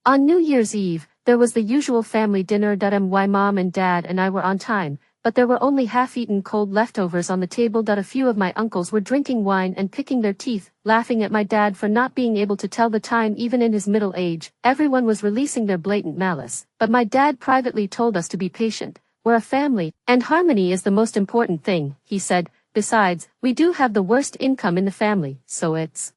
On New Year's Eve, there was the usual family dinner. My mom and dad and I were on time, but there were only half-eaten cold leftovers on the table. A few of my uncles were drinking wine and picking their teeth, laughing at my dad for not being able to tell the time even in his middle age. Everyone was releasing their blatant malice, but my dad privately told us to be patient. We're a family, and harmony is the most important thing, he said. Besides, we do have the worst income in the family, so it's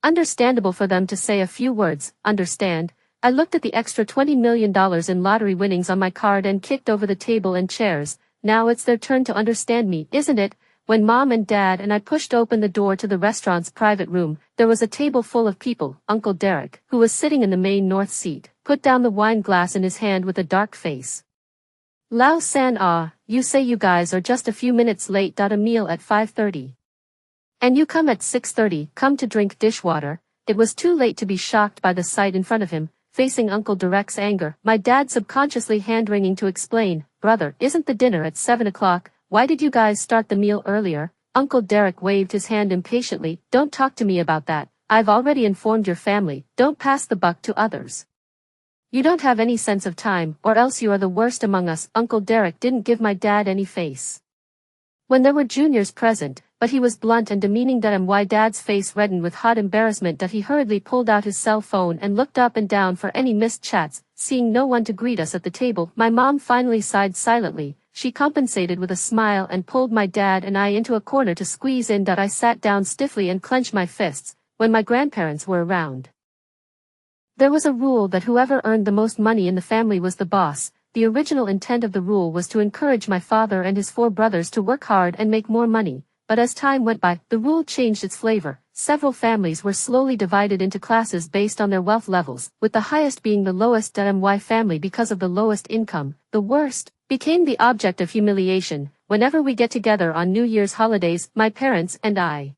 understandable for them to say a few words. Understand? I looked at the extra $20 million in lottery winnings on my card and kicked over the table and chairs. Now it's their turn to understand me, isn't it? When Mom and Dad and I pushed open the door to the restaurant's private room, there was a table full of people. Uncle Derek, who was sitting in the main north seat, put down the wine glass in his hand with a dark face. Lao San, you say you guys are just a few minutes late. A meal at 5:30. And you come at 6:30, come to drink dishwater. It was too late to be shocked by the sight in front of him. Facing Uncle Derek's anger, my dad subconsciously hand-wringing to explain, brother, isn't the dinner at 7 o'clock? Why did you guys start the meal earlier? Uncle Derek waved his hand impatiently. Don't talk to me about that. I've already informed your family. Don't pass the buck to others. You don't have any sense of time, or else you are the worst among us. Uncle Derek didn't give my dad any face when there were juniors present, but he was blunt and demeaning. My dad's face reddened with hot embarrassment. He hurriedly pulled out his cell phone and looked up and down for any missed chats. Seeing no one to greet us at the table, my mom finally sighed silently. She compensated with a smile and pulled my dad and I into a corner to squeeze in. I sat down stiffly and clenched my fists. When my grandparents were around, there was a rule that whoever earned the most money in the family was the boss. The original intent of the rule was to encourage my father and his 4 brothers to work hard and make more money. But as time went by, the rule changed its flavor. Several families were slowly divided into classes based on their wealth levels, with the highest being the lowest. My family, because of the lowest income, the worst, became the object of humiliation. Whenever we get together on New Year's holidays, my parents and I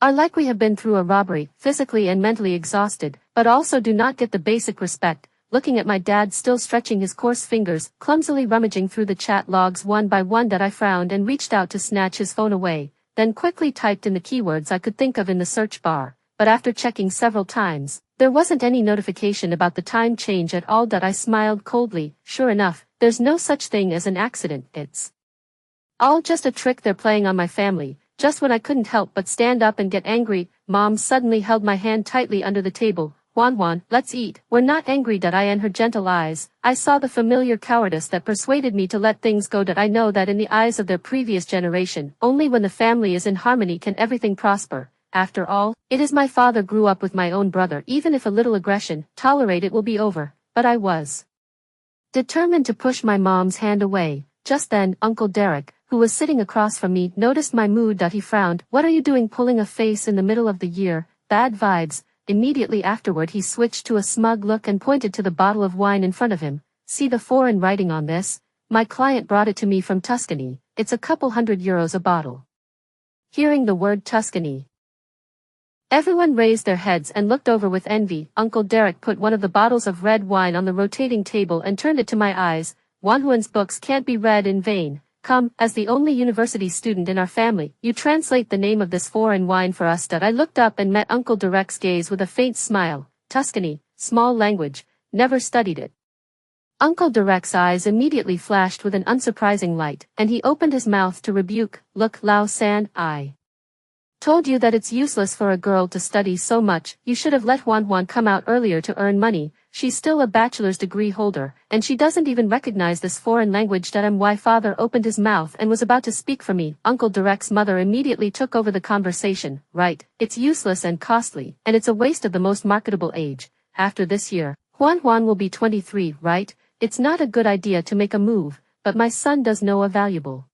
are like we have been through a robbery, physically and mentally exhausted, but also do not get the basic respect. Looking at my dad still stretching his coarse fingers, clumsily rummaging through the chat logs one by one, I frowned and reached out to snatch his phone away, then quickly typed in the keywords I could think of in the search bar. But after checking several times, there wasn't any notification about the time change at all. I smiled coldly. Sure enough, there's no such thing as an accident. It's all just a trick they're playing on my family. Just when I couldn't help but stand up and get angry, Mom suddenly held my hand tightly under the table. Juan, let's eat. We're not angry. I in her gentle eyes, I saw the familiar cowardice that persuaded me to let things go. I know that in the eyes of their previous generation, only when the family is in harmony can everything prosper. After all, it is my father grew up with my own brother. Even if a little aggression, tolerate it will be over. But I was determined to push my mom's hand away. Just then, Uncle Derek, who was sitting across from me, noticed my mood. He frowned. What are you doing pulling a face in the middle of the year? Bad vibes. Immediately afterward he switched to a smug look and pointed to the bottle of wine in front of him. See the foreign writing on this? My client brought it to me from Tuscany. It's a couple €100 a bottle. Hearing the word Tuscany, everyone raised their heads and looked over with envy. Uncle Derek put one of the bottles of red wine on the rotating table and turned it to my eyes. Wanhuan's books can't be read in vain. Come, as the only university student in our family, you translate the name of this foreign wine for us. I looked up and met Uncle Derek's gaze with a faint smile. Tuscany, small language, never studied it. Uncle Derek's eyes immediately flashed with an unsurprising light, and he opened his mouth to rebuke. Look, Lao San, I told you that it's useless for a girl to study so much. You should have let Juan come out earlier to earn money. She's still a bachelor's degree holder, and she doesn't even recognize this foreign language. My father opened his mouth and was about to speak for me. Uncle Derek's mother immediately took over the conversation. Right, it's useless and costly, and it's a waste of the most marketable age. After this year, Juan will be 23, right? It's not a good idea to make a move, but my son does know a valuable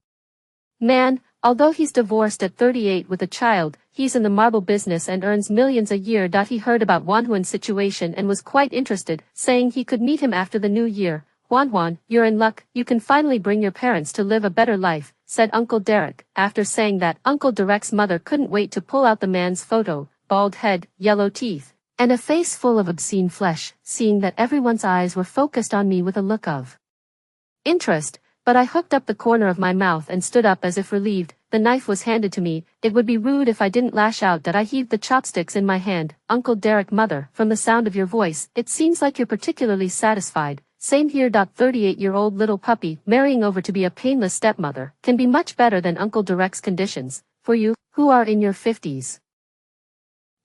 man. Although he's divorced at 38 with a child, he's in the marble business and earns millions a year. He heard about Wanhuan's situation and was quite interested, saying he could meet him after the new year. Juan, you're in luck. You can finally bring your parents to live a better life, said Uncle Derek. After saying that, Uncle Derek's mother couldn't wait to pull out the man's photo, bald head, yellow teeth, and a face full of obscene flesh. Seeing that everyone's eyes were focused on me with a look of interest, but I hooked up the corner of my mouth and stood up as if relieved. the knife was handed to me. It would be rude if I didn't lash out. I heaved the chopsticks in my hand. Uncle Derek, mother, from the sound of your voice, it seems like you're particularly satisfied. Same here. 38-year-old little puppy, marrying over to be a painless stepmother, can be much better than Uncle Derek's conditions, for you, who are in your 50s.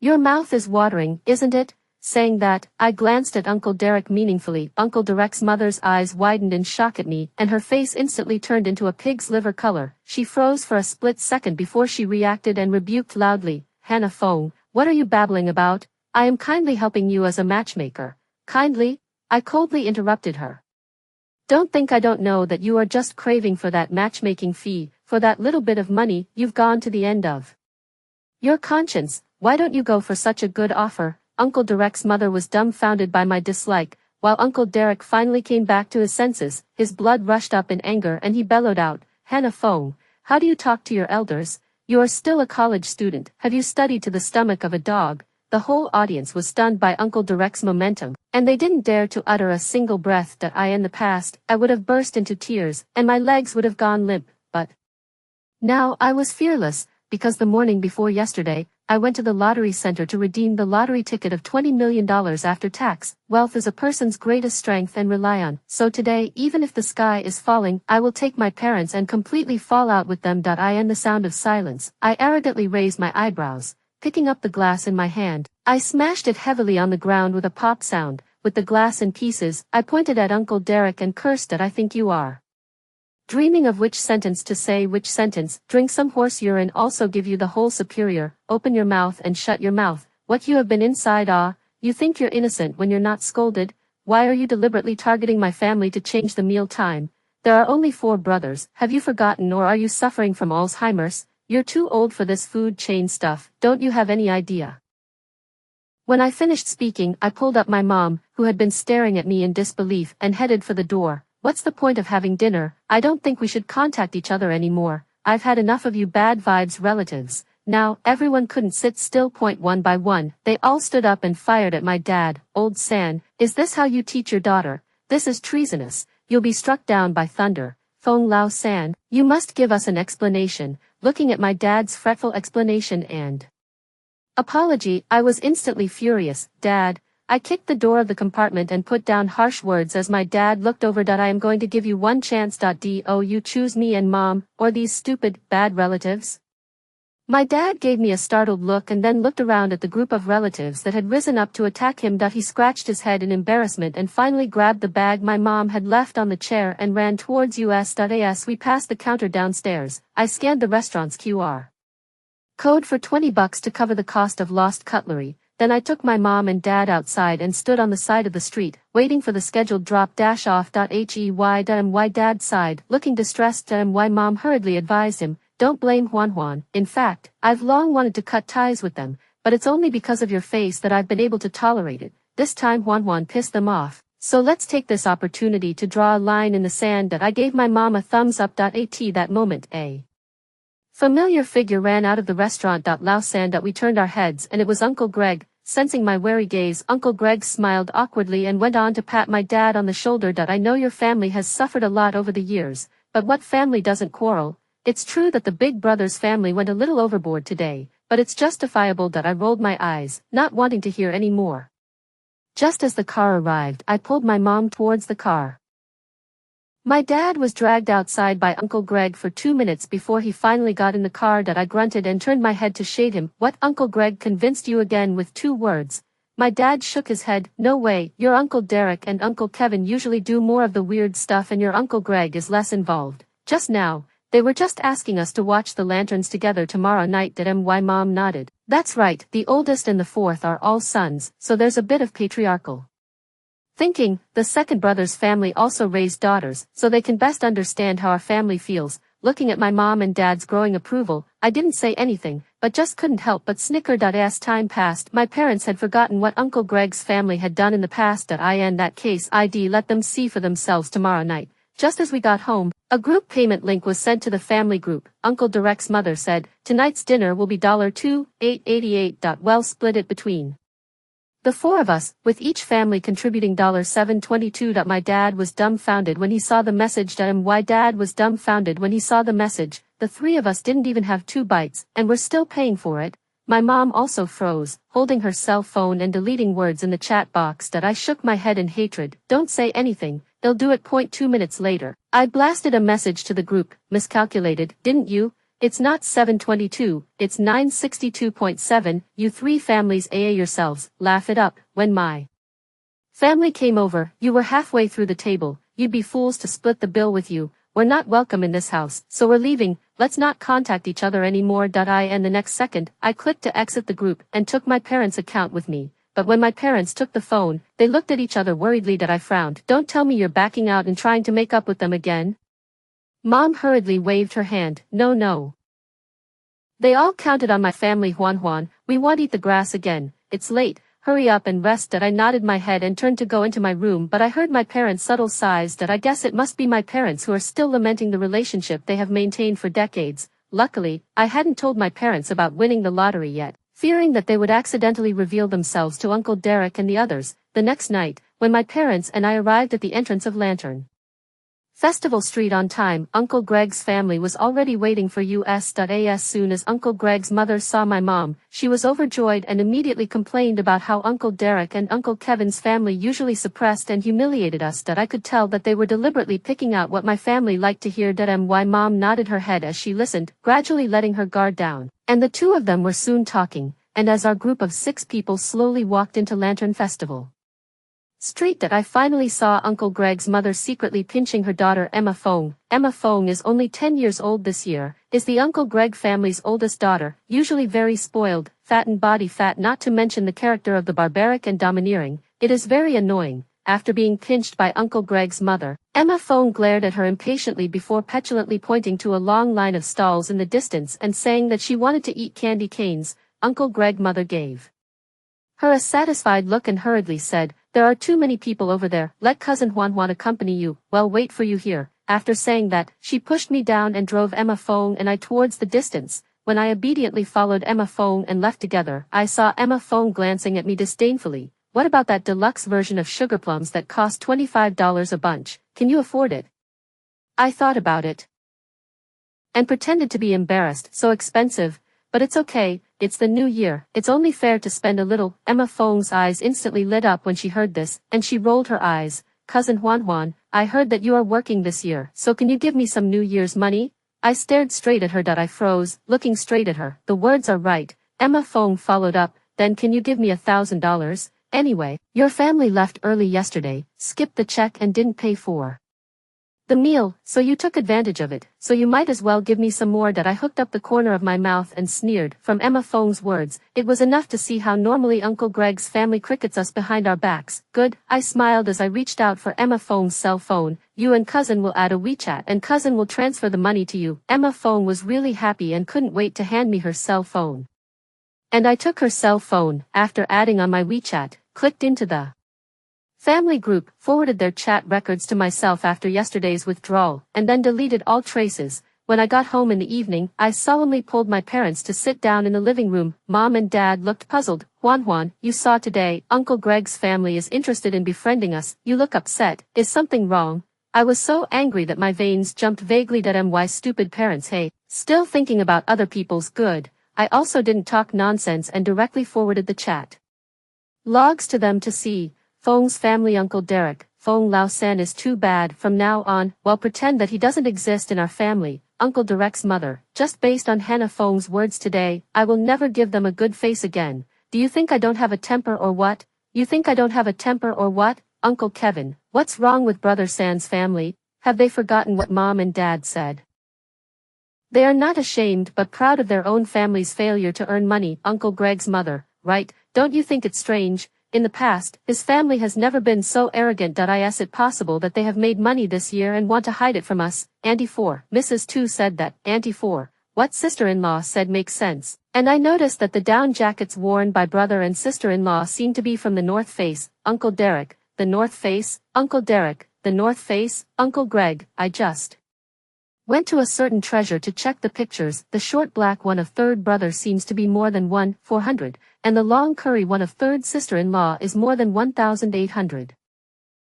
Your mouth is watering, isn't it? Saying that, I glanced at Uncle Derek meaningfully. Uncle Derek's mother's eyes widened in shock at me, and her face instantly turned into a pig's liver color. She froze for a split second before she reacted and rebuked loudly, Hannah Fong, what are you babbling about? I am kindly helping you as a matchmaker. Kindly? I coldly interrupted her. Don't think I don't know that you are just craving for that matchmaking fee, for that little bit of money you've gone to the end of your conscience. Why don't you go for such a good offer? Uncle Derek's mother was dumbfounded by my dislike, while Uncle Derek finally came back to his senses. His blood rushed up in anger and he bellowed out, Hannah Fong, how do you talk to your elders? You are still a college student. Have you studied to the stomach of a dog? The whole audience was stunned by Uncle Derek's momentum, and they didn't dare to utter a single breath. That in the past, I would have burst into tears, and my legs would have gone limp, but now I was fearless, because the morning before yesterday, I went to the lottery center to redeem the lottery ticket of $20 million after tax. Wealth is a person's greatest strength and rely on. So today, even if the sky is falling, I will take my parents and completely fall out with them. In the sound of silence, I arrogantly raised my eyebrows. Picking up the glass in my hand, I smashed it heavily on the ground with a pop sound. With the glass in pieces, I pointed at Uncle Derek and cursed at I think you are dreaming of which sentence to say. Which sentence? Drink some horse urine also give you the whole superior. Open your mouth and shut your mouth. What you have been inside. You think you're innocent when you're not scolded? Why are you deliberately targeting my family to change the meal time? There are only 4 brothers. Have you forgotten, or are you suffering from Alzheimer's? You're too old for this food chain stuff. Don't you have any idea? When I finished speaking, I pulled up my mom, who had been staring at me in disbelief, and headed for the door. What's the point of having dinner? I don't think we should contact each other anymore. I've had enough of you bad vibes relatives. Now, everyone couldn't sit still. One by one, they all stood up and fired at my dad. Old San, is this how you teach your daughter? This is treasonous. You'll be struck down by thunder. Fong Lao San, you must give us an explanation. Looking at my dad's fretful explanation and apology, I was instantly furious. Dad, I kicked the door of the compartment and put down harsh words as my dad looked over. I am going to give you one chance. Do you choose me and mom, or these stupid, bad relatives? My dad gave me a startled look and then looked around at the group of relatives that had risen up to attack him. He scratched his head in embarrassment and finally grabbed the bag my mom had left on the chair and ran towards us. As we passed the counter downstairs, I scanned the restaurant's QR code for $20 to cover the cost of lost cutlery. Then I took my mom and dad outside and stood on the side of the street, waiting for the scheduled drop-off. My dad sighed, looking distressed. My mom hurriedly advised him, don't blame Juan. In fact, I've long wanted to cut ties with them, but it's only because of your face that I've been able to tolerate it. This time Juan pissed them off. So let's take this opportunity to draw a line in the sand. I gave my mom a thumbs up. At that moment, a familiar figure ran out of the restaurant. Lao San. We turned our heads and it was Uncle Greg. Sensing my wary gaze, Uncle Greg smiled awkwardly and went on to pat my dad on the shoulder. I know your family has suffered a lot over the years, but what family doesn't quarrel? It's true that the big brother's family went a little overboard today, but it's justifiable. I rolled my eyes, not wanting to hear any more. Just as the car arrived, I pulled my mom towards the car. My dad was dragged outside by Uncle Greg for 2 minutes before he finally got in the car. I grunted and turned my head to shade him. What? Uncle Greg convinced you again with 2 words. My dad shook his head. No way, your Uncle Derek and Uncle Kevin usually do more of the weird stuff and your Uncle Greg is less involved. Just now, they were just asking us to watch the lanterns together tomorrow night. My mom nodded. That's right, the oldest and the 4th are all sons, so there's a bit of patriarchal thinking. The second brother's family also raised daughters, so they can best understand how our family feels. Looking at my mom and dad's growing approval, I didn't say anything, but just couldn't help but snicker. As time passed, my parents had forgotten what Uncle Greg's family had done in the past. In that case, I'd let them see for themselves tomorrow night. Just as we got home, a group payment link was sent to the family group. Uncle Derek's mother said, tonight's dinner will be $2,888. Well, split it between The four of us, with each family contributing $7.22. My dad was dumbfounded when he saw the message. My dad was dumbfounded when he saw the message. The three of us didn't even have 2 bites, and we're still paying for it. My mom also froze, holding her cell phone and deleting words in the chat box. I shook my head in hatred. Don't say anything, they'll do it. 2 minutes later, I blasted a message to the group. Miscalculated, didn't you? It's not 722, it's 962.7, you 3 families AA yourselves, laugh it up. When my family came over, you were halfway through the table, you'd be fools to split the bill with you. We're not welcome in this house, so we're leaving, let's not contact each other anymore. And the next second, I clicked to exit the group and took my parents' account with me. But when my parents took the phone, they looked at each other worriedly. I frowned. Don't tell me you're backing out and trying to make up with them again. Mom hurriedly waved her hand. No, no. They all counted on my family. Juan, we won't eat the grass again. It's late. Hurry up and rest. I nodded my head and turned to go into my room, but I heard my parents' subtle sighs. I guess it must be my parents who are still lamenting the relationship they have maintained for decades. Luckily, I hadn't told my parents about winning the lottery yet, fearing that they would accidentally reveal themselves to Uncle Derek and the others. The next night, when my parents and I arrived at the entrance of Lantern Festival Street on time, Uncle Greg's family was already waiting for us. As soon as Uncle Greg's mother saw my mom, she was overjoyed and immediately complained about how Uncle Derek and Uncle Kevin's family usually suppressed and humiliated us. I could tell that they were deliberately picking out what my family liked to hear. My mom nodded her head as she listened, gradually letting her guard down, and the two of them were soon talking, and as our group of 6 people slowly walked into Lantern Festival Street, I finally saw Uncle Greg's mother secretly pinching her daughter Emma Fong. Emma Fong is only 10 years old this year, is the Uncle Greg family's oldest daughter, usually very spoiled, fat and body fat, not to mention the character of the barbaric and domineering. It is very annoying. After being pinched by Uncle Greg's mother, Emma Fong glared at her impatiently before petulantly pointing to a long line of stalls in the distance and saying that she wanted to eat candy canes. Uncle Greg's mother gave her a satisfied look and hurriedly said, "There are too many people over there, let cousin Juan accompany you, well wait for you here." After saying that, she pushed me down and drove Emma Fong and I towards the distance. When I obediently followed Emma Fong and left together, I saw Emma Fong glancing at me disdainfully. "What about that deluxe version of sugar plums that cost $25 a bunch? Can you afford it?" I thought about it and pretended to be embarrassed. "So expensive. But it's okay, it's the new year, it's only fair to spend a little." Emma Fong's eyes instantly lit up when she heard this, and she rolled her eyes. "Cousin Juan, I heard that you are working this year, so can you give me some New Year's money?" I stared straight at her. I froze, looking straight at her. "The words are right." Emma Fong followed up, "Then can you give me $1,000? Anyway, your family left early yesterday, skipped the check and didn't pay for the meal, so you took advantage of it, so you might as well give me some more." I hooked up the corner of my mouth and sneered. From Emma Fong's words, it was enough to see how normally Uncle Greg's family crickets us behind our backs. "Good," I smiled as I reached out for Emma Fong's cell phone. "You and cousin will add a WeChat and cousin will transfer the money to you." Emma Fong was really happy and couldn't wait to hand me her cell phone. And I took her cell phone, after adding on my WeChat, clicked into the family group, forwarded their chat records to myself after yesterday's withdrawal, and then deleted all traces. When I got home in the evening, I solemnly pulled my parents to sit down in the living room. Mom and Dad looked puzzled. Juan, you saw today, Uncle Greg's family is interested in befriending us. You look upset. Is something wrong?" I was so angry that my veins jumped vaguely. My stupid parents, hey, still thinking about other people's good. I also didn't talk nonsense and directly forwarded the chat logs to them to see. Fong's family, Uncle Derek, Fong Lao San is too bad. From now on, well, pretend that he doesn't exist in our family. Uncle Derek's mother, just based on Hannah Fong's words today, I will never give them a good face again. Do you think I don't have a temper or what? You think I don't have a temper or what? Uncle Kevin, what's wrong with Brother San's family? Have they forgotten what Mom and Dad said? They are not ashamed but proud of their own family's failure to earn money. Uncle Greg's mother, right? Don't you think it's strange? In the past, his family has never been so arrogant. Is it possible that they have made money this year and want to hide it from us? Auntie 4, Mrs. 2 said that. Auntie 4, what sister-in-law said makes sense. And I noticed that the down jackets worn by brother and sister-in-law seem to be from the North Face. Uncle Derek, the North Face, Uncle Derek, the North Face, Uncle Greg, I just went to a certain treasure to check the pictures. The short black one of third brother seems to be more than 400, and the long curry one of third sister-in-law is more than 1,800.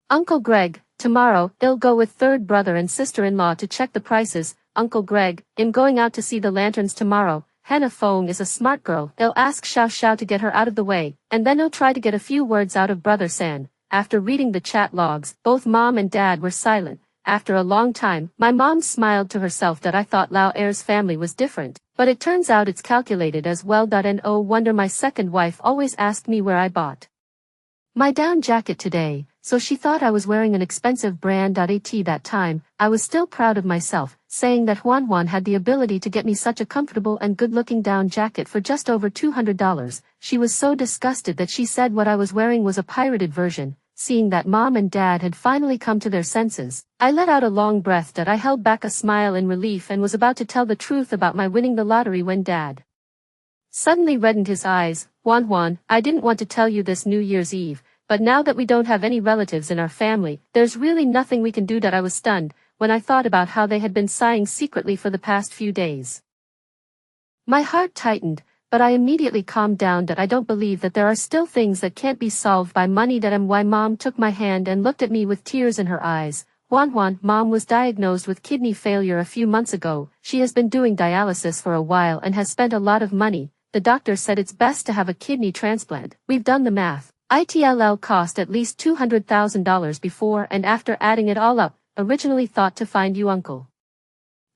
Uncle Greg, tomorrow, I'll go with third brother and sister-in-law to check the prices. Uncle Greg, I'm going out to see the lanterns tomorrow. Hannah Fong is a smart girl. I'll ask Xiao Xiao to get her out of the way, and then I'll try to get a few words out of Brother San. After reading the chat logs, both mom and dad were silent. After a long time, my mom smiled to herself that I thought Lao Air's family was different, but it turns out it's calculated as well. No wonder my second wife always asked me where I bought my down jacket today, so she thought I was wearing an expensive brand. At that time, I was still proud of myself, saying that Juan Juan had the ability to get me such a comfortable and good-looking down jacket for just over $200. She was so disgusted that she said what I was wearing was a pirated version. Seeing that mom and dad had finally come to their senses, I let out a long breath that I held back a smile in relief and was about to tell the truth about my winning the lottery when dad suddenly reddened his eyes. Juan Juan, I didn't want to tell you this New Year's Eve, but now that we don't have any relatives in our family, there's really nothing we can do. I was stunned when I thought about how they had been sighing secretly for the past few days. My heart tightened, but I immediately calmed down. That I don't believe that there are still things that can't be solved by money. Why mom took my hand and looked at me with tears in her eyes. Juan Juan, mom was diagnosed with kidney failure a few months ago. She has been doing dialysis for a while and has spent a lot of money. The doctor said it's best to have a kidney transplant. We've done the math. ITLL cost at least $200,000 before and after adding it all up. Originally thought to find you Uncle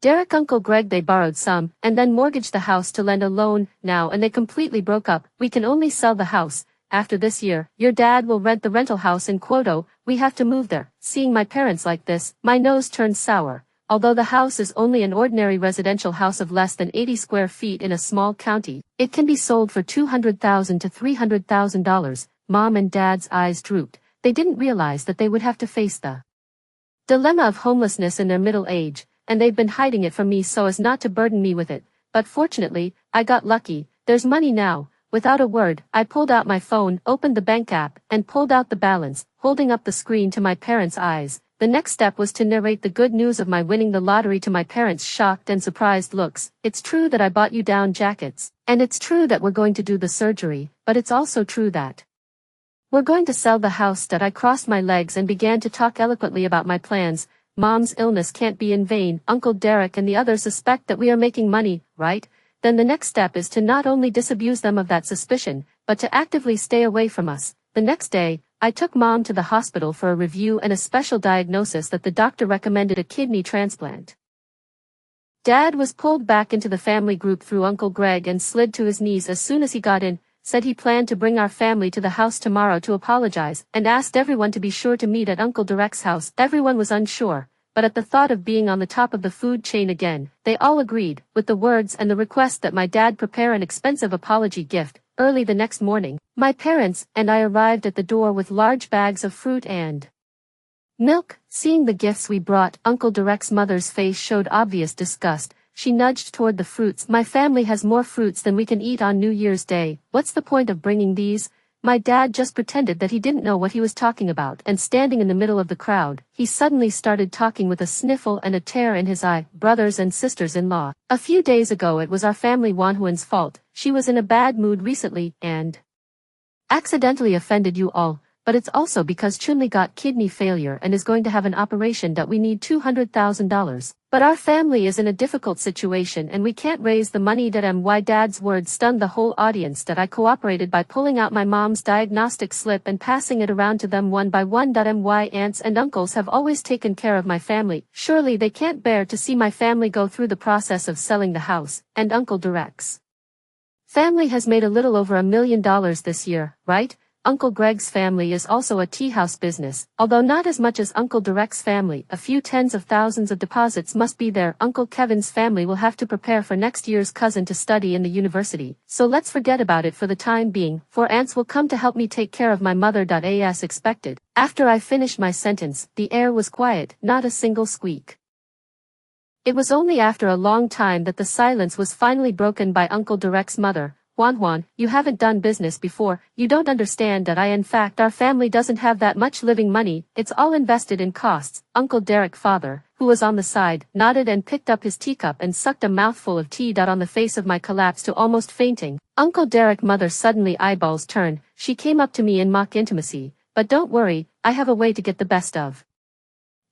Derek, Uncle Greg. They borrowed some and then mortgaged the house to lend a loan now, and they completely broke up. We can only sell the house. After this year, your dad will rent the rental house in Quoto. We have to move there. Seeing my parents like this, my nose turned sour. Although the house is only an ordinary residential house of less than 80 square feet in a small county, it can be sold for $200,000 to $300,000. Mom and dad's eyes drooped. They didn't realize that they would have to face the dilemma of homelessness in their middle age, and they've been hiding it from me so as not to burden me with it. But fortunately, I got lucky. There's money now. Without a word, I pulled out my phone, opened the bank app, and pulled out the balance, holding up the screen to my parents' eyes. The next step was to narrate the good news of my winning the lottery to my parents' shocked and surprised looks. It's true that I bought you down jackets, and it's true that we're going to do the surgery, but it's also true that we're going to sell the house. That I crossed my legs and began to talk eloquently about my plans. Mom's illness can't be in vain. Uncle Derek and the others suspect that we are making money, right? Then the next step is to not only disabuse them of that suspicion, but to actively stay away from us. The next day, I took mom to the hospital for a review and a special diagnosis that the doctor recommended: a kidney transplant. Dad was pulled back into the family group through Uncle Greg and slid to his knees as soon as he got in, said he planned to bring our family to the house tomorrow to apologize, and asked everyone to be sure to meet at Uncle Derek's house. Everyone was unsure, but at the thought of being on the top of the food chain again, they all agreed, with the words and the request that my dad prepare an expensive apology gift. Early the next morning, my parents and I arrived at the door with large bags of fruit and milk. Seeing the gifts we brought, Uncle Derek's mother's face showed obvious disgust. She nudged toward the fruits. My family has more fruits than we can eat on New Year's Day. What's the point of bringing these? My dad just pretended that he didn't know what he was talking about, and standing in the middle of the crowd, he suddenly started talking with a sniffle and a tear in his eye. Brothers and sisters-in-law. A few days ago it was our family Wanhuan's fault. She was in a bad mood recently, and accidentally offended you all. But it's also because Chunli got kidney failure and is going to have an operation that we need $200,000. But our family is in a difficult situation and we can't raise the money. My dad's words stunned the whole audience. That I cooperated by pulling out my mom's diagnostic slip and passing it around to them one by one. My aunts and uncles have always taken care of my family. Surely they can't bear to see my family go through the process of selling the house. And Uncle Derek's family has made a little over $1 million this year, right? Uncle Greg's family is also a tea house business, although not as much as Uncle Derek's family. A few tens of thousands of deposits must be there. Uncle Kevin's family will have to prepare for next year's cousin to study in the university, so let's forget about it for the time being. 4 aunts will come to help me take care of my mother. As expected, after I finished my sentence, the air was quiet, not a single squeak. It was only after a long time that the silence was finally broken by Uncle Derek's mother. Juan, you haven't done business before, you don't understand that in fact our family doesn't have that much living money, it's all invested in costs. Uncle Derek father, who was on the side, nodded and picked up his teacup and sucked a mouthful of tea. On the face of my collapse to almost fainting. Uncle Derek mother suddenly eyeballs turned, she came up to me in mock intimacy, but don't worry, I have a way to get the best of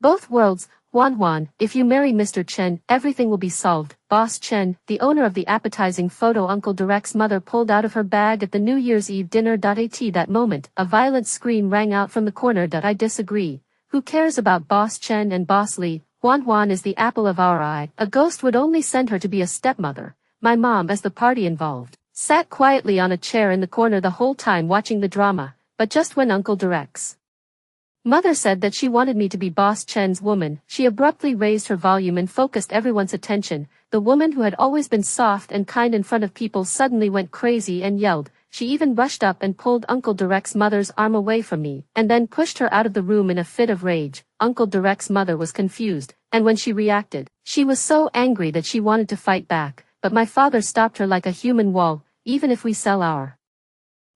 both worlds. Juan, if you marry Mr. Chen, everything will be solved. Boss Chen, the owner of the appetizing photo Uncle Derek's mother pulled out of her bag at the New Year's Eve dinner. At that moment, a violent scream rang out from the corner. I disagree. Who cares about Boss Chen and Boss Li? Juan is the apple of our eye. A ghost would only send her to be a stepmother. My mom, as the party involved, sat quietly on a chair in the corner the whole time watching the drama, but just when Uncle Derek's mother said that she wanted me to be Boss Chen's woman, she abruptly raised her volume and focused everyone's attention. The woman who had always been soft and kind in front of people suddenly went crazy and yelled. She even rushed up and pulled Uncle Derek's mother's arm away from me, and then pushed her out of the room in a fit of rage. Uncle Derek's mother was confused, and when she reacted, she was so angry that she wanted to fight back, but my father stopped her like a human wall. Even if we sell our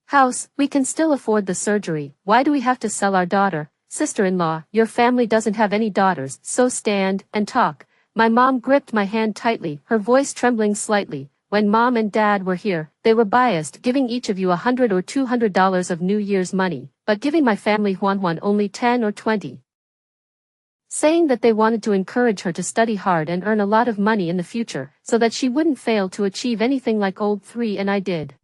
house, we can still afford the surgery. Why do we have to sell our daughter? Sister-in-law, your family doesn't have any daughters, so stand and talk. My mom gripped my hand tightly, her voice trembling slightly. When Mom and Dad were here, they were biased, giving each of you $100 or $200 of New Year's money, but giving my family Juan only 10 or 20. Saying that they wanted to encourage her to study hard and earn a lot of money in the future, so that she wouldn't fail to achieve anything like old 3, and I did.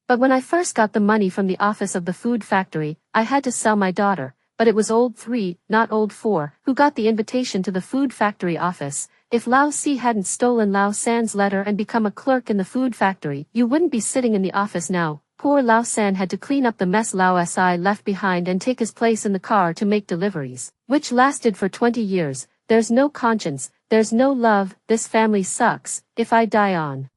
But when I first got the money from the office of the food factory, I had to sell my daughter. But it was old 3, not old 4, who got the invitation to the food factory office. If Lao Si hadn't stolen Lao San's letter and become a clerk in the food factory, you wouldn't be sitting in the office now. Poor Lao San had to clean up the mess Lao Si left behind and take his place in the car to make deliveries, which lasted for 20 years. There's no conscience, there's no love, this family sucks. If I die on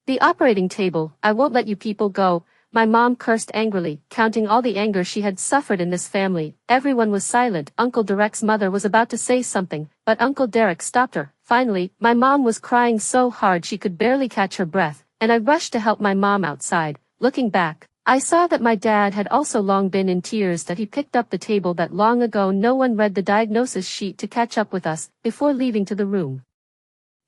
the operating table, I won't let you people go. My mom cursed angrily, counting all the anger she had suffered in this family. Everyone was silent. Uncle Derek's mother was about to say something, but Uncle Derek stopped her. Finally, my mom was crying so hard she could barely catch her breath, and I rushed to help my mom outside. Looking back, I saw that my dad had also long been in tears, that he picked up the table that long ago no one read the diagnosis sheet to catch up with us, before leaving to the room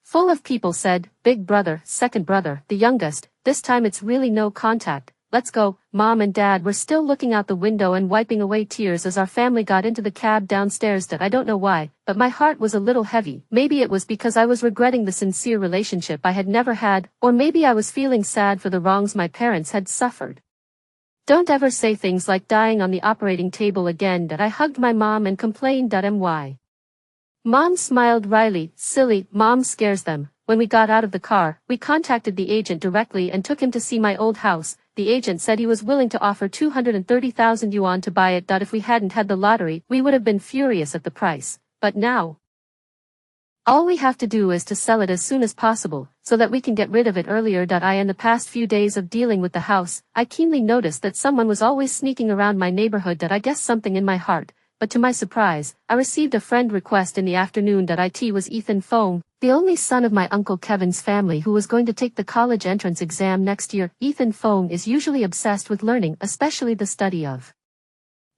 full of people said, "Big brother, second brother, the youngest, this time it's really no contact. Let's go." Mom and Dad were still looking out the window and wiping away tears as our family got into the cab downstairs. I don't know why, but my heart was a little heavy. Maybe it was because I was regretting the sincere relationship I had never had, or maybe I was feeling sad for the wrongs my parents had suffered. Don't ever say things like dying on the operating table again. I hugged my mom and complained. My mom smiled wryly. Silly, Mom scares them. When we got out of the car, we contacted the agent directly and took him to see my old house. The agent said he was willing to offer 230,000 yuan to buy it. If we hadn't had the lottery, we would have been furious at the price. But now, all we have to do is to sell it as soon as possible, so that we can get rid of it earlier. In the past few days of dealing with the house, I keenly noticed that someone was always sneaking around my neighborhood. I guess something in my heart. But to my surprise, I received a friend request in the afternoon. It was Ethan Fong, the only son of my Uncle Kevin's family who was going to take the college entrance exam next year. Ethan Fong is usually obsessed with learning, especially the study of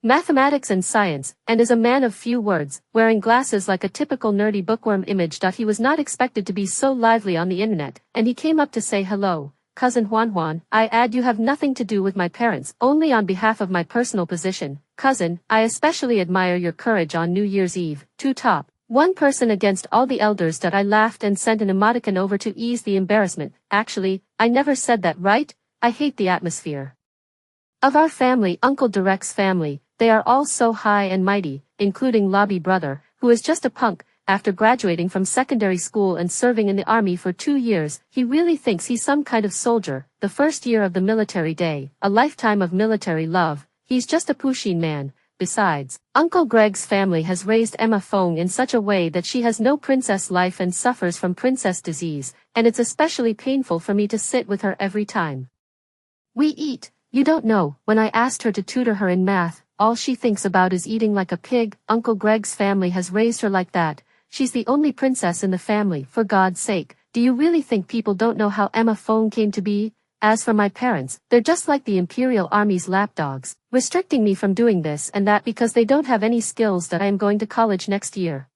mathematics and science, and is a man of few words, wearing glasses like a typical nerdy bookworm image. He was not expected to be so lively on the internet, and he came up to say hello. Cousin Juan, I add you have nothing to do with my parents, only on behalf of my personal position. Cousin, I especially admire your courage on New Year's Eve. One person against all the elders. I laughed and sent an emoticon over to ease the embarrassment. Actually, I never said that, right? I hate the atmosphere of our family, Uncle Derek's family. They are all so high and mighty, including Lobby brother, who is just a punk. After graduating from secondary school and serving in the army for 2 years, he really thinks he's some kind of soldier. The first year of the military day, a lifetime of military love. He's just a Pushin man. Besides, Uncle Greg's family has raised Emma Fong in such a way that she has no princess life and suffers from princess disease, and it's especially painful for me to sit with her every time we eat. You don't know, when I asked her to tutor her in math, all she thinks about is eating like a pig. Uncle Greg's family has raised her like that. She's the only princess in the family. For God's sake, do you really think people don't know how Emma Fong came to be? As for my parents, they're just like the Imperial Army's lapdogs, restricting me from doing this and that because they don't have any skills that I am going to college next year.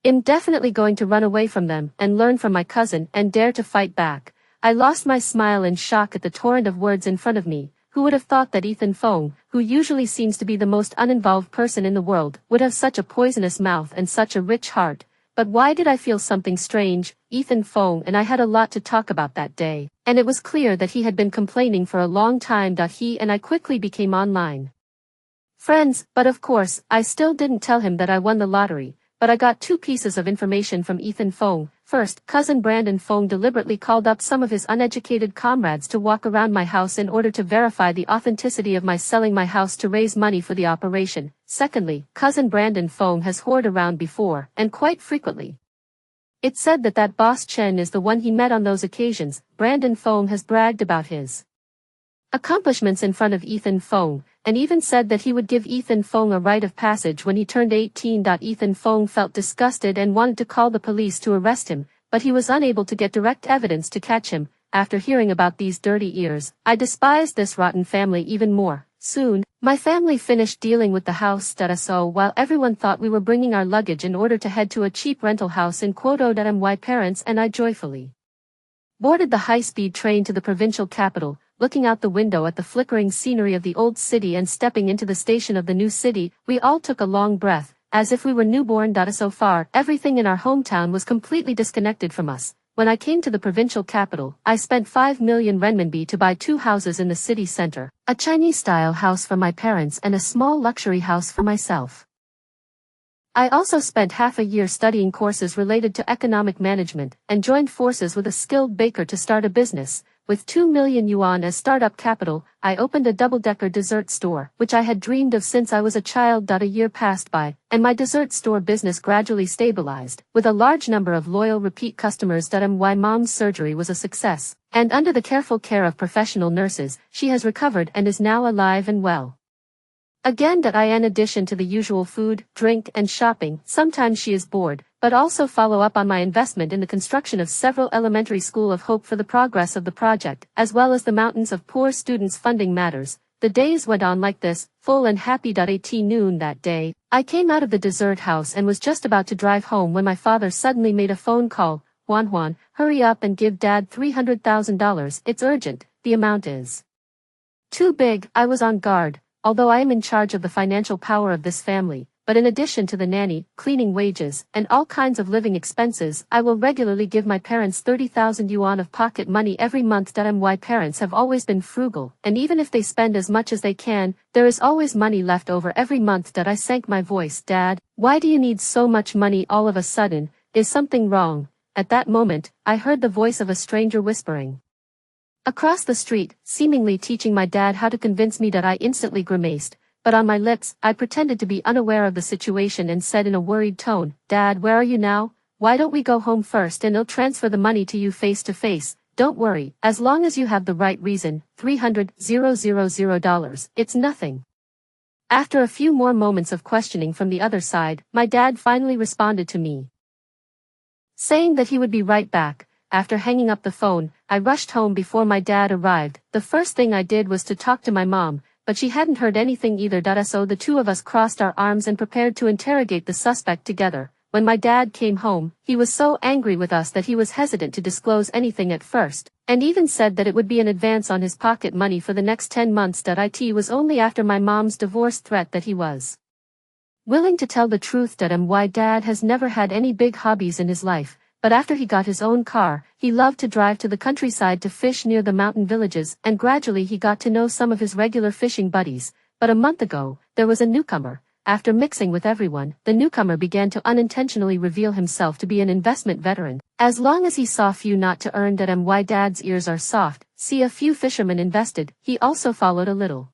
I'm definitely going to run away from them and learn from my cousin and dare to fight back. I lost my smile in shock at the torrent of words in front of me. Who would have thought that Ethan Fong, who usually seems to be the most uninvolved person in the world, would have such a poisonous mouth and such a rich heart? But why did I feel something strange? Ethan Fong and I had a lot to talk about that day, and it was clear that he had been complaining for a long time. He and I quickly became online friends, but of course, I still didn't tell him that I won the lottery. But I got two pieces of information from Ethan Fong. First, cousin Brandon Fong deliberately called up some of his uneducated comrades to walk around my house in order to verify the authenticity of my selling my house to raise money for the operation. Secondly, cousin Brandon Fong has whored around before, and quite frequently. It's said that boss Chen is the one he met on those occasions. Brandon Fong has bragged about his accomplishments in front of Ethan Fong, and even said that he would give Ethan Fong a rite of passage when he turned 18. Ethan Fong felt disgusted and wanted to call the police to arrest him, but he was unable to get direct evidence to catch him. After hearing about these dirty ears, I despised this rotten family even more. Soon, my family finished dealing with the house. So while everyone thought we were bringing our luggage in order to head to a cheap rental house in Quoto, my parents and I joyfully boarded the high-speed train to the provincial capital. Looking out the window at the flickering scenery of the old city and stepping into the station of the new city, we all took a long breath, as if we were newborn. So far, everything in our hometown was completely disconnected from us. When I came to the provincial capital, I spent 5 million renminbi to buy 2 houses in the city center, a Chinese-style house for my parents and a small luxury house for myself. I also spent half a year studying courses related to economic management, and joined forces with a skilled baker to start a business. With 2 million yuan as startup capital, I opened a double-decker dessert store, which I had dreamed of since I was a child. A year passed by, and my dessert store business gradually stabilized, with a large number of loyal repeat customers. My mom's surgery was a success, and under the careful care of professional nurses, she has recovered and is now alive and well. Again, in addition to the usual food, drink, and shopping, sometimes she is bored, but also follow up on my investment in the construction of several elementary school of hope for the progress of the project, as well as the mountains of poor students funding matters. The days went on like this, full and happy. At noon that day, I came out of the dessert house and was just about to drive home when my father suddenly made a phone call. Juan, hurry up and give Dad $300,000, it's urgent, the amount is too big. I was on guard. Although I am in charge of the financial power of this family, but in addition to the nanny, cleaning wages, and all kinds of living expenses, I will regularly give my parents 30,000 yuan of pocket money every month. My parents have always been frugal, and even if they spend as much as they can, there is always money left over every month. I sank my voice. Dad, why do you need so much money all of a sudden? Is something wrong? At that moment, I heard the voice of a stranger whispering across the street, seemingly teaching my dad how to convince me. I instantly grimaced, but on my lips, I pretended to be unaware of the situation and said in a worried tone, Dad, where are you now? Why don't we go home first and I'll transfer the money to you face to face? Don't worry, as long as you have the right reason, $300,000, it's nothing. After a few more moments of questioning from the other side, my dad finally responded to me, saying that he would be right back. After hanging up the phone, I rushed home before my dad arrived. The first thing I did was to talk to my mom, but she hadn't heard anything either. So the two of us crossed our arms and prepared to interrogate the suspect together. When my dad came home, he was so angry with us that he was hesitant to disclose anything at first, and even said that it would be an advance on his pocket money for the next 10 months. It was only after my mom's divorce threat that he was willing to tell the truth. My dad has never had any big hobbies in his life. But after he got his own car, he loved to drive to the countryside to fish near the mountain villages, and gradually he got to know some of his regular fishing buddies. But a month ago, there was a newcomer. After mixing with everyone, the newcomer began to unintentionally reveal himself to be an investment veteran. As long as he saw few not to earn. My dad's ears are soft. See, a few fishermen invested, he also followed a little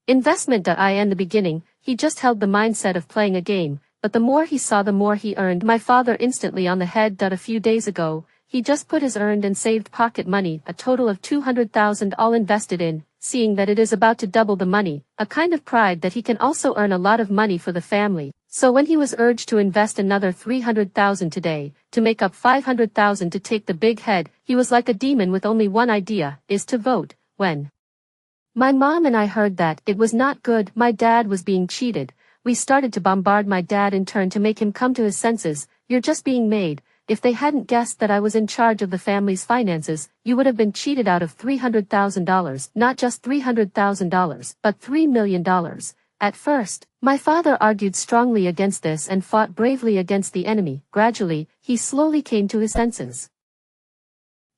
investment. In the beginning, he just held the mindset of playing a game. But the more he saw, the more he earned. My father instantly on the head. A few days ago, he just put his earned and saved pocket money, a total of 200,000 all invested in, seeing that it is about to double the money, a kind of pride that he can also earn a lot of money for the family. So when he was urged to invest another 300,000 today, to make up 500,000 to take the big head, he was like a demon with only one idea, is to vote. When my mom and I heard that it was not good, my dad was being cheated, we started to bombard my dad in turn to make him come to his senses. You're just being made. If they hadn't guessed that I was in charge of the family's finances, you would have been cheated out of $300,000, not just $300,000, but $3 million. At first, my father argued strongly against this and fought bravely against the enemy. Gradually, he slowly came to his senses,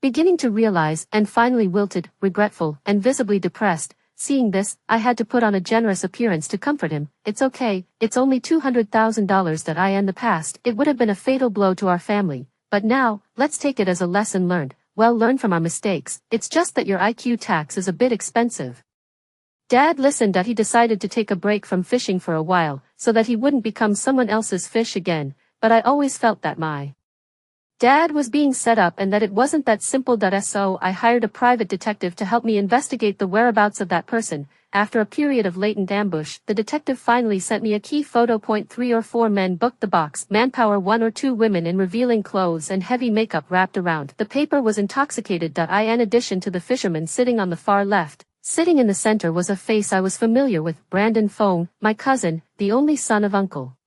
beginning to realize, and finally wilted, regretful, and visibly depressed. Seeing this, I had to put on a generous appearance to comfort him. It's okay, it's only $200,000 that in the past, it would have been a fatal blow to our family, but now, let's take it as a lesson learned. Well, learn from our mistakes. It's just that your IQ tax is a bit expensive. Dad listened. He decided to take a break from fishing for a while, so that he wouldn't become someone else's fish again, but I always felt that my dad was being set up and that it wasn't that simple. So I hired a private detective to help me investigate the whereabouts of that person. After a period of latent ambush, the detective finally sent me a key photo. 3 or 4 men booked the box, manpower 1 or 2 women in revealing clothes and heavy makeup wrapped around. The paper was intoxicated. In addition to the fisherman sitting on the far left, sitting in the center was a face I was familiar with, Brandon Fong, my cousin, the only son of Uncle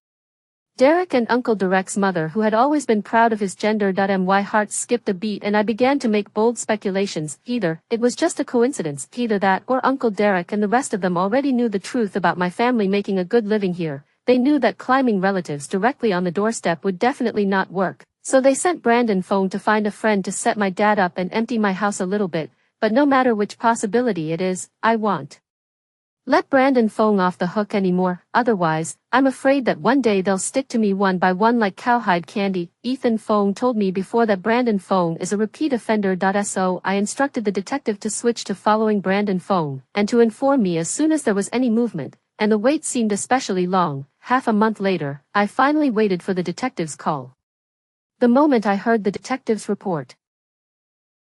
Derek and Uncle Derek's mother, who had always been proud of his gender. My heart skipped a beat and I began to make bold speculations. Either it was just a coincidence, either that or Uncle Derek and the rest of them already knew the truth about my family making a good living here. They knew that climbing relatives directly on the doorstep would definitely not work, so they sent Brandon Fong to find a friend to set my dad up and empty my house a little bit. But no matter which possibility it is, I won't let Brandon Fong off the hook anymore. Otherwise, I'm afraid that one day they'll stick to me one by one like cowhide candy. Ethan Fong told me before that Brandon Fong is a repeat offender. So I instructed the detective to switch to following Brandon Fong, and to inform me as soon as there was any movement, and the wait seemed especially long. Half a month later, I finally waited for the detective's call. The moment I heard the detective's report,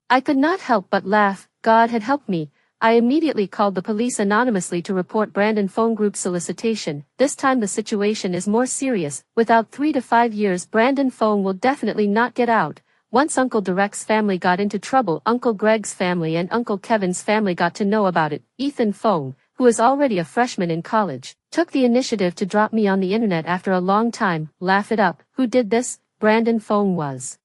I could not help but laugh. God had helped me. I immediately called the police anonymously to report Brandon Phone Group solicitation. This time the situation is more serious. Without 3 to 5 years, Brandon Phone will definitely not get out. Once Uncle Derek's family got into trouble, Uncle Greg's family and Uncle Kevin's family got to know about it. Ethan Phone, who is already a freshman in college, took the initiative to drop me on the internet after a long time. Laugh it up. Who did this? Brandon Phone was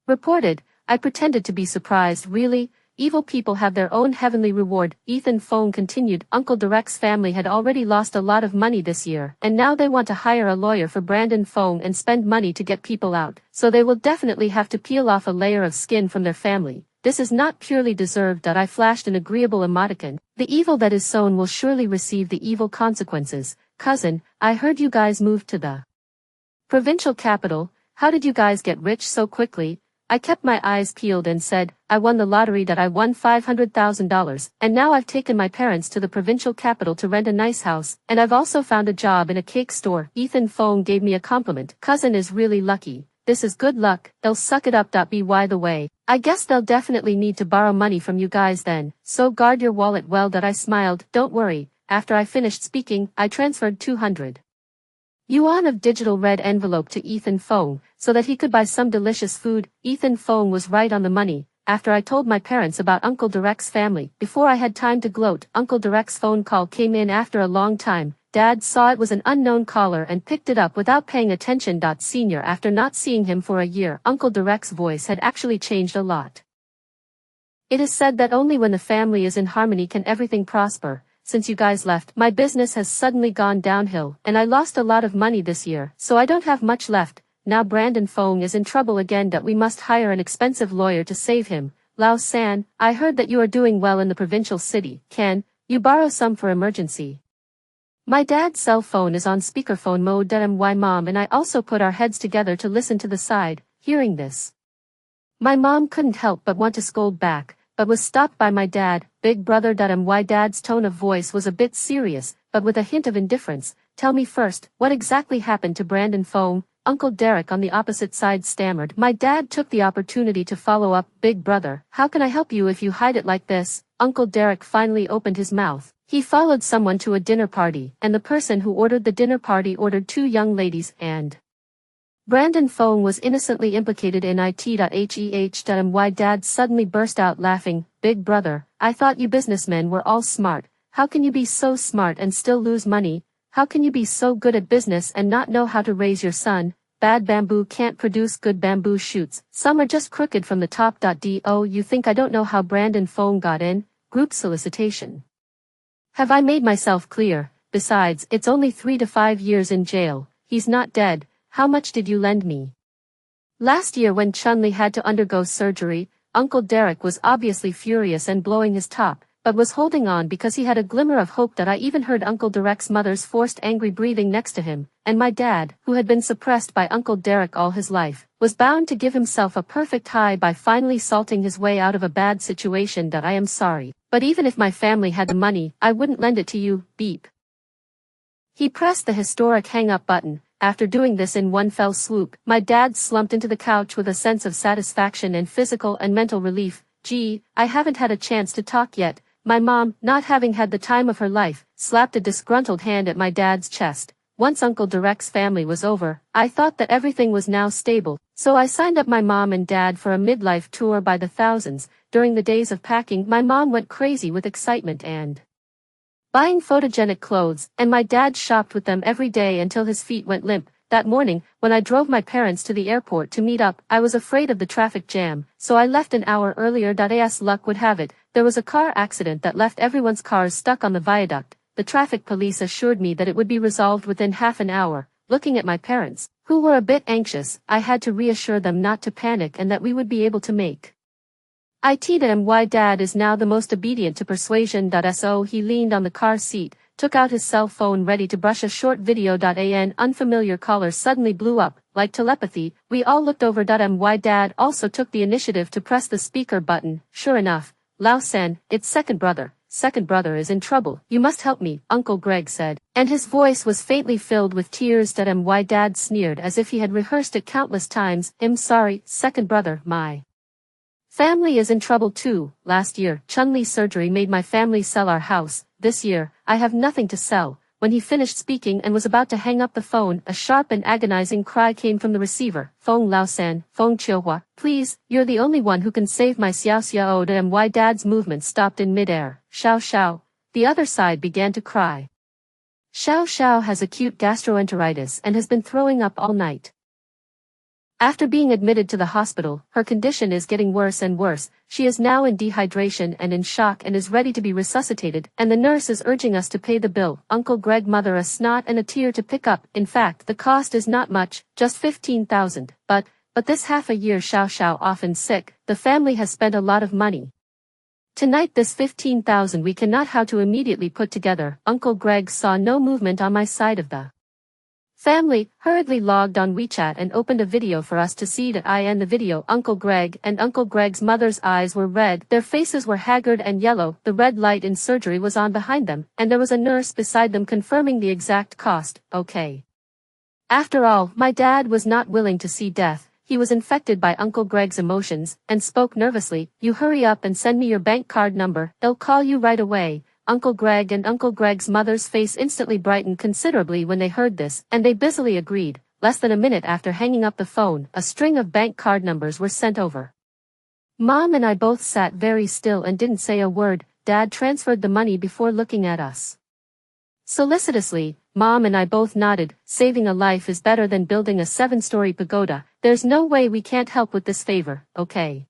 reported. I pretended to be surprised. Really? Evil people have their own heavenly reward. Ethan Fong continued. Uncle Derek's family had already lost a lot of money this year, and now they want to hire a lawyer for Brandon Fong and spend money to get people out, so they will definitely have to peel off a layer of skin from their family. This is not purely deserved. I flashed an agreeable emoticon. The evil that is sown will surely receive the evil consequences. Cousin, I heard you guys moved to the provincial capital. How did you guys get rich so quickly? I kept my eyes peeled and said, I won the lottery. I won $500,000, and now I've taken my parents to the provincial capital to rent a nice house, and I've also found a job in a cake store. Ethan Fong gave me a compliment. Cousin is really lucky. This is good luck. They'll suck it up. By the way, I guess they'll definitely need to borrow money from you guys then, so guard your wallet well. I smiled. Don't worry. After I finished speaking, I transferred 200 yuan of digital red envelope to Ethan Fong, so that he could buy some delicious food. Ethan Fong was right on the money. After I told my parents about Uncle Derek's family, before I had time to gloat, Uncle Derek's phone call came in after a long time. Dad saw it was an unknown caller and picked it up without paying attention. Senior, after not seeing him for a year, Uncle Derek's voice had actually changed a lot. It is said that only when the family is in harmony can everything prosper. Since you guys left, my business has suddenly gone downhill, and I lost a lot of money this year, so I don't have much left. Now Brandon Fong is in trouble again. We must hire an expensive lawyer to save him. Lao San, I heard that you are doing well in the provincial city. Can you borrow some for emergency? My dad's cell phone is on speakerphone mode. My mom and I also put our heads together to listen to the side. Hearing this, my mom couldn't help but want to scold back, but was stopped by my dad. Big brother. My dad's tone of voice was a bit serious, but with a hint of indifference. Tell me first, what exactly happened to Brandon Fong? Uncle Derek on the opposite side stammered. My dad took the opportunity to follow up, "Big brother, how can I help you if you hide it like this?" Uncle Derek finally opened his mouth. He followed someone to a dinner party, and the person who ordered the dinner party ordered two young ladies, and Brandon Fong was innocently implicated in it.heh.my dad suddenly burst out laughing. "Big brother, I thought you businessmen were all smart. How can you be so smart and still lose money? How can you be so good at business and not know how to raise your son? Bad bamboo can't produce good bamboo shoots. Some are just crooked from the top. Do you think I don't know how Brandon Fong got in? Group solicitation. Have I made myself clear? Besides, it's only 3 to 5 years in jail. He's not dead. How much did you lend me?" Last year when Chun-Li had to undergo surgery, Uncle Derek was obviously furious and blowing his top, but was holding on because he had a glimmer of hope. That I even heard Uncle Derek's mother's forced angry breathing next to him, and my dad, who had been suppressed by Uncle Derek all his life, was bound to give himself a perfect high by finally salting his way out of a bad situation. "That I am sorry, but even if my family had the money, I wouldn't lend it to you, beep." He pressed the historic hang-up button. After doing this in one fell swoop, my dad slumped into the couch with a sense of satisfaction and physical and mental relief. "Gee, I haven't had a chance to talk yet." My mom, not having had the time of her life, slapped a disgruntled hand at my dad's chest. Once Uncle Derek's family was over, I thought that everything was now stable, so I signed up my mom and dad for a midlife tour by the thousands. During the days of packing, my mom went crazy with excitement and buying photogenic clothes, and my dad shopped with them every day until his feet went limp. That morning, when I drove my parents to the airport to meet up, I was afraid of the traffic jam, so I left an hour earlier. As luck would have it, there was a car accident that left everyone's cars stuck on the viaduct. The traffic police assured me that it would be resolved within half an hour. Looking at my parents, who were a bit anxious, I had to reassure them not to panic and that we would be able to make it. My dad is now the most obedient to persuasion. So he leaned on the car seat, took out his cell phone ready to brush a short video. An unfamiliar caller suddenly blew up, like telepathy. We all looked over. My dad also took the initiative to press the speaker button. Sure enough, "Lao Sen, it's second brother. Second brother is in trouble. You must help me," Uncle Greg said, and his voice was faintly filled with tears. My dad sneered as if he had rehearsed it countless times. "I'm sorry, second brother, my family is in trouble too. Last year, Chun-Li's surgery made my family sell our house. This year, I have nothing to sell." When he finished speaking and was about to hang up the phone, a sharp and agonizing cry came from the receiver. "Fong Lao San, Fong Chiuhua, please, you're the only one who can save my Xiao Xiao." My dad's movement stopped in midair. "Xiao Xiao." The other side began to cry. "Xiao Xiao has acute gastroenteritis and has been throwing up all night. After being admitted to the hospital, her condition is getting worse and worse. She is now in dehydration and in shock and is ready to be resuscitated, and the nurse is urging us to pay the bill." Uncle Greg mothered a snot and a tear to pick up. "In fact, the cost is not much, just 15,000. But this half a year Xiao Xiao often sick, the family has spent a lot of money. Tonight this 15,000 we cannot how to immediately put together." Uncle Greg saw no movement on my side of the family, hurriedly logged on WeChat and opened a video for us to see. In the video, Uncle Greg and Uncle Greg's mother's eyes were red, their faces were haggard and yellow, the red light in surgery was on behind them, and there was a nurse beside them confirming the exact cost. Okay. After all, my dad was not willing to see death. He was infected by Uncle Greg's emotions, and spoke nervously. "You hurry up and send me your bank card number, they'll call you right away." Uncle Greg and Uncle Greg's mother's face instantly brightened considerably when they heard this, and they busily agreed. Less than a minute after hanging up the phone, a string of bank card numbers were sent over. Mom and I both sat very still and didn't say a word. Dad transferred the money before looking at us solicitously. Mom and I both nodded. Saving a life is better than building a 7-story pagoda. There's no way we can't help with this favor, okay?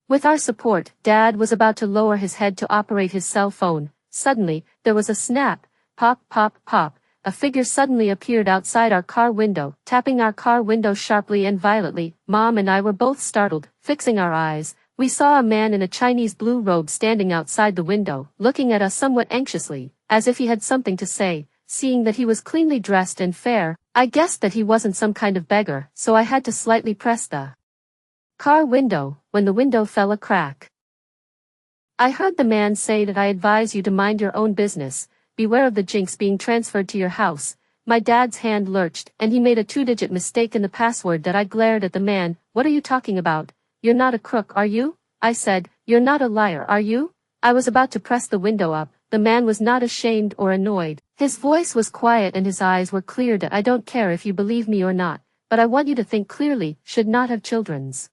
With our support, Dad was about to lower his head to operate his cell phone. Suddenly, there was a snap. Pop, pop, pop. A figure suddenly appeared outside our car window, tapping our car window sharply and violently. Mom and I were both startled. Fixing our eyes, we saw a man in a Chinese blue robe standing outside the window, looking at us somewhat anxiously, as if he had something to say. Seeing that he was cleanly dressed and fair, I guessed that he wasn't some kind of beggar, so I had to slightly press the car window. When the window fell a crack, I heard the man say that I advise you to mind your own business, beware of the jinx being transferred to your house. My dad's hand lurched, and he made a 2-digit mistake in the password that I glared at the man. What are you talking about? You're not a crook, are you? I said. You're not a liar, are you? I was about to press the window up. The man was not ashamed or annoyed. His voice was quiet and his eyes were clear. I don't care if you believe me or not, but I want you to think clearly. Should not have children's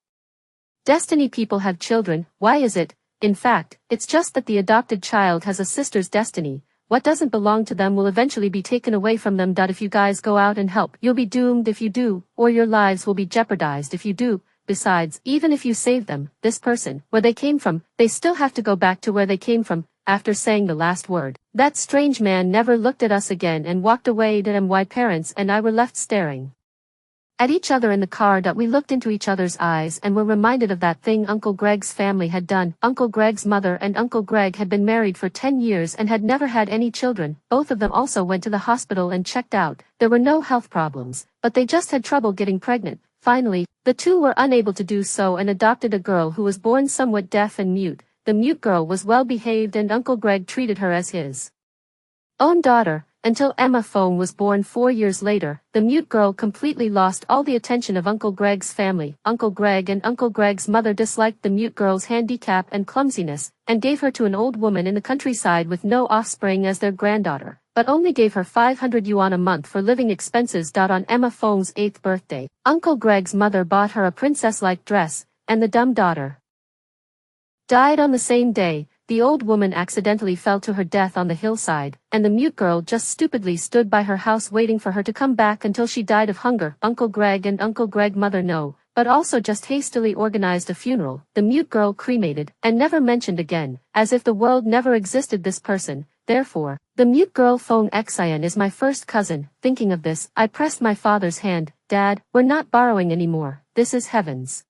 destiny. People have children. Why is it? In fact, it's just that the adopted child has a sister's destiny. What doesn't belong to them will eventually be taken away from them. If you guys go out and help, you'll be doomed if you do, or your lives will be jeopardized if you do. Besides, even if you save them, this person, where they came from, they still have to go back to where they came from. After saying the last word, that strange man never looked at us again and walked away. My parents and I were left staring at each other in the car. We looked into each other's eyes and were reminded of that thing Uncle Greg's family had done. Uncle Greg's mother and Uncle Greg had been married for 10 years and had never had any children. Both of them also went to the hospital and checked out. There were no health problems, but they just had trouble getting pregnant. Finally, the two were unable to do so and adopted a girl who was born somewhat deaf and mute. The mute girl was well behaved and Uncle Greg treated her as his own daughter, until Emma Foam was born 4 years later. The mute girl completely lost all the attention of Uncle Greg's family. Uncle Greg and Uncle Greg's mother disliked the mute girl's handicap and clumsiness, and gave her to an old woman in the countryside with no offspring as their granddaughter, but only gave her 500 yuan a month for living expenses. On Emma Foam's 8th birthday, Uncle Greg's mother bought her a princess-like dress, and the dumb daughter died on the same day. The old woman accidentally fell to her death on the hillside, and the mute girl just stupidly stood by her house waiting for her to come back until she died of hunger. Uncle Greg and Uncle Greg's mother know, but also just hastily organized a funeral, the mute girl cremated, and never mentioned again, as if the world never existed. This person, therefore, the mute girl Fong Xian is my first cousin. Thinking of this, I pressed my father's hand. Dad, we're not borrowing anymore. This is heaven's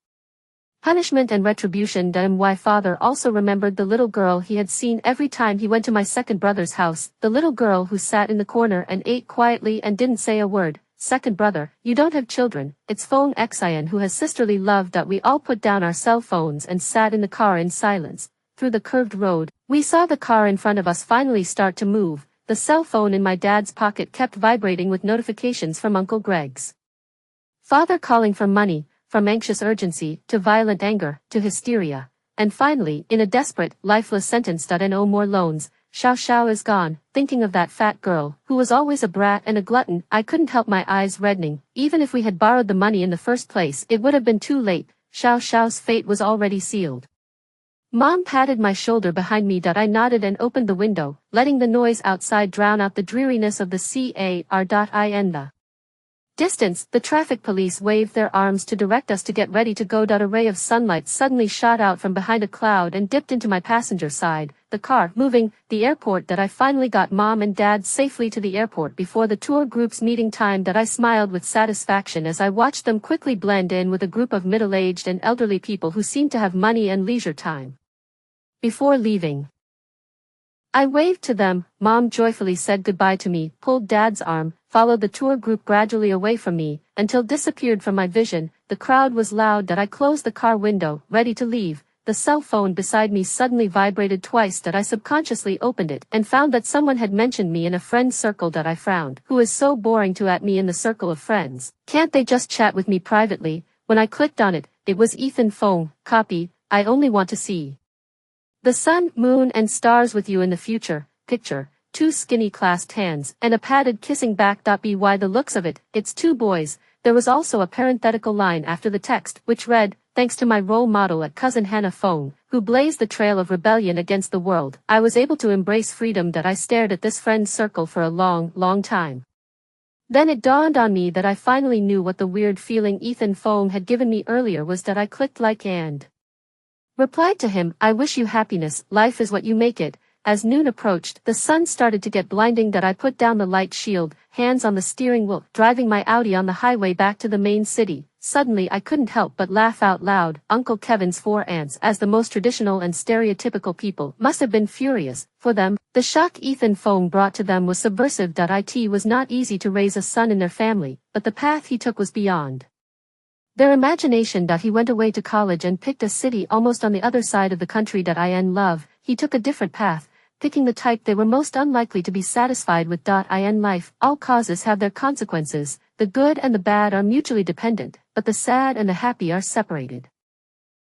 punishment and retribution. My father also remembered the little girl he had seen every time he went to my second brother's house, the little girl who sat in the corner and ate quietly and didn't say a word. Second brother, you don't have children, it's Fong Xian who has sisterly love. We all put down our cell phones and sat in the car in silence. Through the curved road, we saw the car in front of us finally start to move. The cell phone in my dad's pocket kept vibrating with notifications from Uncle Greg's father calling for money, from anxious urgency, to violent anger, to hysteria, and finally, in a desperate, lifeless sentence. No more loans. Xiao Xiao is gone. Thinking of that fat girl, who was always a brat and a glutton, I couldn't help my eyes reddening. Even if we had borrowed the money in the first place, it would have been too late. Xiao Xiao's fate was already sealed. Mom patted my shoulder behind me. I nodded and opened the window, letting the noise outside drown out the dreariness of the car. Distance, the traffic police waved their arms to direct us to get ready to go. A ray of sunlight suddenly shot out from behind a cloud and dipped into my passenger side, the car moving. The airport. I finally got Mom and Dad safely to the airport before the tour group's meeting time. I smiled with satisfaction as I watched them quickly blend in with a group of middle-aged and elderly people who seemed to have money and leisure time. Before leaving, I waved to them. Mom joyfully said goodbye to me, pulled Dad's arm, followed the tour group gradually away from me, until disappeared from my vision. The crowd was loud. I closed the car window, ready to leave. The cell phone beside me suddenly vibrated twice. I subconsciously opened it, and found that someone had mentioned me in a friend circle. I frowned. Who is so boring to at me in the circle of friends? Can't they just chat with me privately? When I clicked on it, it was Ethan Fong. Copy. I only want to see the sun, moon and stars with you in the future. Picture, 2 skinny clasped hands, and a padded kissing back. By the looks of it, it's 2 boys. There was also a parenthetical line after the text, which read, thanks to my role model at Cousin Hannah Fong, who blazed the trail of rebellion against the world, I was able to embrace freedom. I stared at this friend circle for a long, long time. Then it dawned on me that I finally knew what the weird feeling Ethan Fong had given me earlier was. I clicked like and replied to him, I wish you happiness, life is what you make it. As noon approached, the sun started to get blinding. I put down the light shield, hands on the steering wheel, driving my Audi on the highway back to the main city. Suddenly I couldn't help but laugh out loud. Uncle Kevin's 4 aunts, as the most traditional and stereotypical people, must have been furious. For them, the shock Ethan Fong brought to them was subversive. It was not easy to raise a son in their family, but the path he took was beyond their imagination. He went away to college and picked a city almost on the other side of the country. In love, he took a different path. picking the type they were most unlikely to be satisfied with. In life, all causes have their consequences, the good and the bad are mutually dependent, but the sad and the happy are separated.